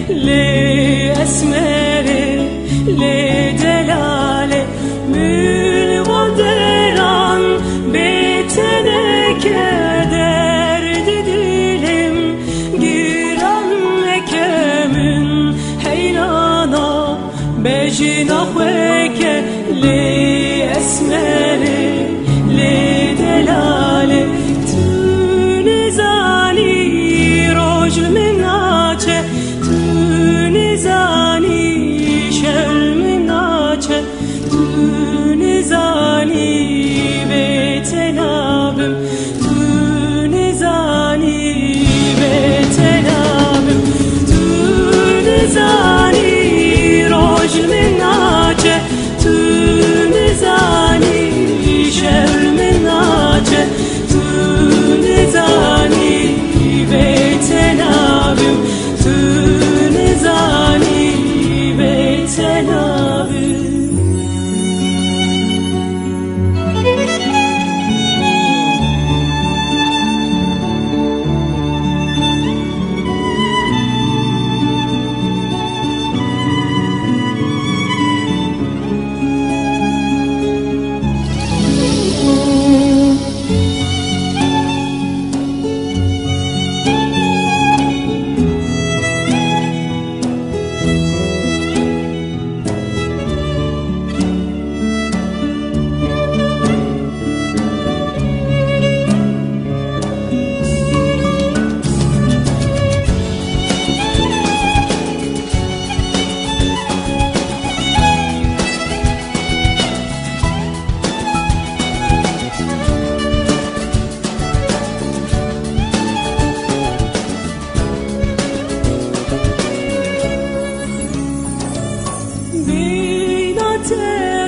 li esmeri li delale mülvan deran bitene keder dilim giran mekemin heyrana bejina khweke li esmeri li delale tunizani roj menache tunizani shel menache tunizani betenabim tunizani betenabim tunizani roj menache tunizani shel menache tunizani betenabim tunizani betenabim.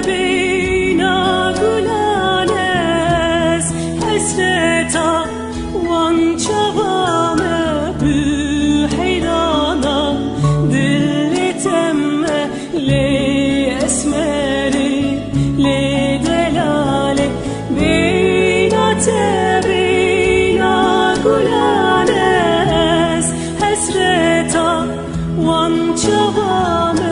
Bina gulanes hasreta wan çavame bu heyrana dilletem li esmeri li delale bina gulanes hasreta wan çavame